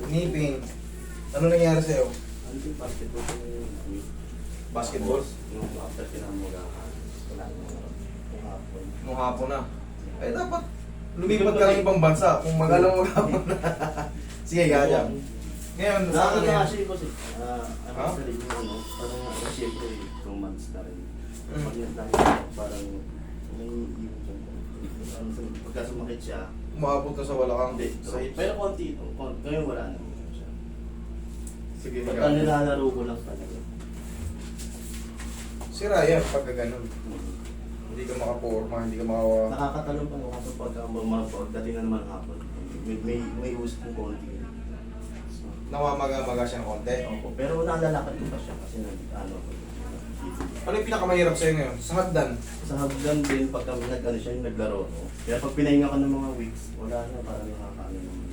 Ngipin. Ano nangyari sa'yo? Ano yung basketball yung Basketball? yung after kinamulakan. Wala yung hapon. Nung hapon na. Eh dapat lumipat ka ng ibang bansa kung magalang mo hapon na. Sige, gaya. Ngayon, sa akin Nakakita ngayon. kasi kasi, Ha? ano sa rin yung ano, parang siyempre 2 months na rin. Pag yan tayo, parang may yung pagka sumakit siya, Umabot na sa walakang. hindi. Sa hips. Pero konti, ngayon wala na siya. Sige, Pagka gaya. nilalaro ko lang talaga. Sira yan pagka ganun. Hindi ka makaporma, hindi ka makawa. Nakakatalong pa no, kapag pagdating na naman hapon, may usap ng konti. So, Nawamaga-maga siya ng konti. opo. Pero nalalakad ko pa siya kasi ano ko. Ano yung pinakamahirap sa'yo ngayon? Sa hagdan. Sa hagdan din pag kami nag-ano siya yung naglaro ko. Kaya pag pinahinga ka ng mga weeks, wala na parang nakakaano naman.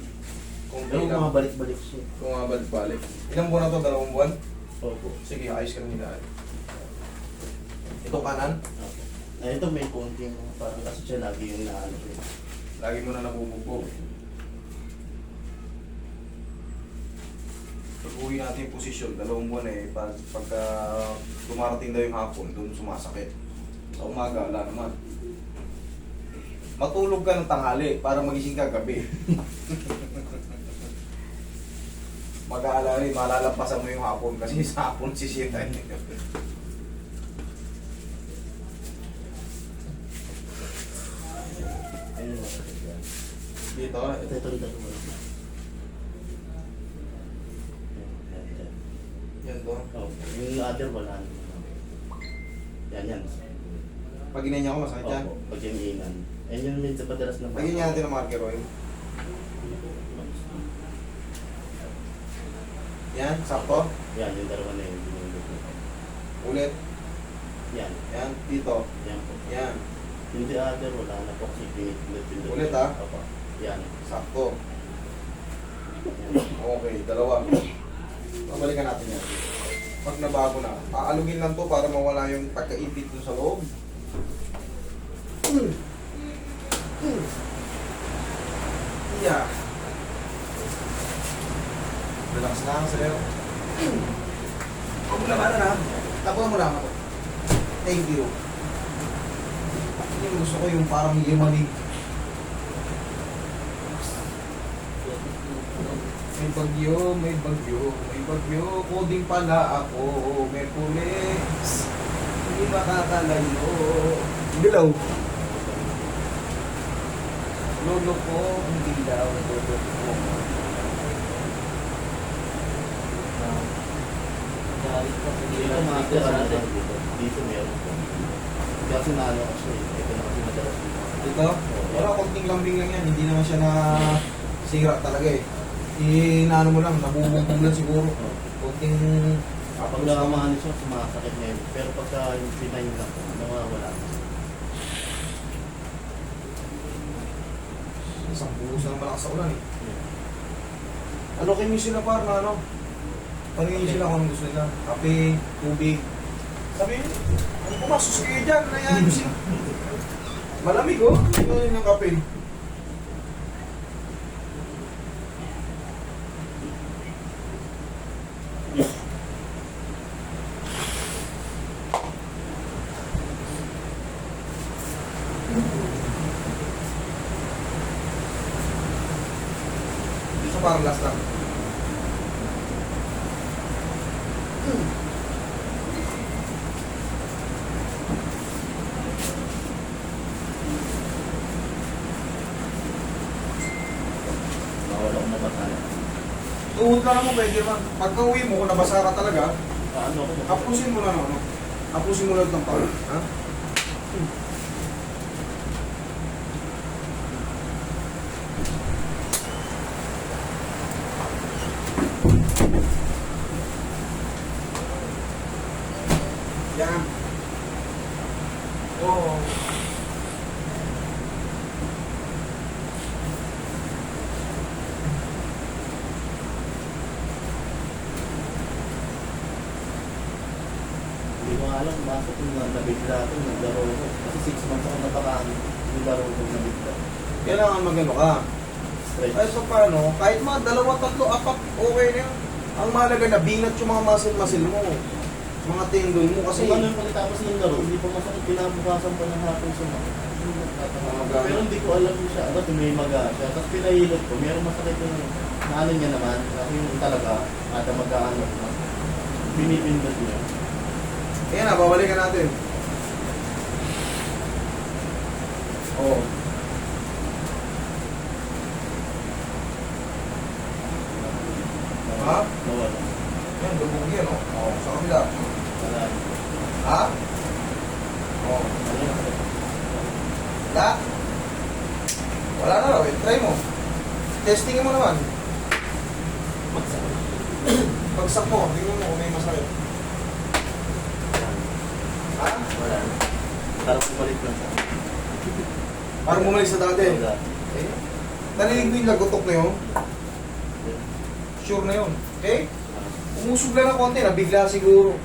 Kung Pero hindi ka, bumabalik-balik siya. kung mabalik-balik. Ilang buwan na to? 2 buwan? Opo. Sige, ayos ka ng hidaan. Ito kanan, Opo. Ay, ito may konting parang kasi siya lagi yung inaano ko. lagi mo na nabubugbog. Pag-uwi natin yung posisyon, 2 buwan eh, pagka dumarating daw yung hapon, doon sumasakit. Sa umaga, wala naman. Matulog ka ng tanghali para magising ka gabi. Mag-aalala rin, malalampasan mo yung hapon kasi sa hapon sisira yung gabi. Ayun na. Dito, Ito rin dalawa. yan to. Oh, yung other wala na. Yan. Pag ginanya ko, masakit yan. Opo, pag yung ingan. Ayun yung minsan padalas na Lagyan niya natin ng marker oil. Yan, sakto. Yan, yung dalawa na yung binulog ko. Ulit. Yan. Yan, dito. Yan po. Yan, Yung the other, wala na po kasi pinipindot. Ulit, ah. Opo. Yan. sakto. Yan. Okay, dalawa. Babalikan natin yan. Pag nabago na, paalugin lang to para mawala yung pagkaipit dun sa loob. Yeah. Relax lang, sir. Huwag mo na ba na? Tapuan mo lang ako. Thank you. Yung gusto ko yung parang yumali. May bagyo, may bagyo, may bagyo. Coding pala ako, may pulis. Hindi makakalayo. Dilaw. Lolo ko, hindi daw. Lolo ko. Dito master natin dito. Dito meron po. Kasi naano ko siya eh. Ito na kasi madalas dito. Ito? Wala, konting lambing lang yan. Hindi naman siya na sira talaga eh. Inaano mo lang, nabubugbog lang siguro. Konting Kapag nakamahan siya, sumasakit na yun. Pero pagka yung pinahin lang, nawawala. isang buhos na malakas sa ulan eh. Ano kayo sila par na ano? Paningin sila kung anong gusto nila. Kape, tubig. Sabi nyo, ano pumasos kayo dyan? Nayaan nyo sila. Malamig oh. Ito yun ng kape. Dito parang last lang. Nawala ko mabasa na. Tuhod lang mo, pwede man. Pagka uwi mo, kung nabasa ka talaga, Paano ko? hapusin mo na ano. Hapusin mo lang ng tawag. Ha? Yan. Oo. Hindi ko alam bakit yung nabigla ito, naglaro ko. Kasi 6 months ako napakaan, naglaro ko nabigla. Kailangan magano ka. Stretch. Kahit pa paano, kahit mga 2, 3, 4, okay na yun. Ang mahalaga na binat yung mga muscle mo. Mga tendon mo kasi... Kasi ano yung pagkatapos ng laro, hindi pa masakit, pinabukasan pa ng hapon sa mga. Pero hindi ko alam kung siya, kasi may maga siya. Tapos pinahilot ko, mayroong masakit yung naano niya naman. Kasi yung talaga, kada mag-aano, binipindot niya. Ayan na, babalikan natin. Oo. Ha? Nawala. Yan, lubog yan, oh. Oo, sa kabila. Wala. Ha? Oo. Wala? Wala na raw, eh. Try mo. Testingin mo naman. Pagsak mo, tingnan mo kung may masakit. Ha? Wala. Parang bumalik lang sa akin. Parang bumalik sa dati. Wala. Eh, narinig mo yung lagotok na yun? Sure na yun. Okay? Umusog lang ng konti, nabigla siguro.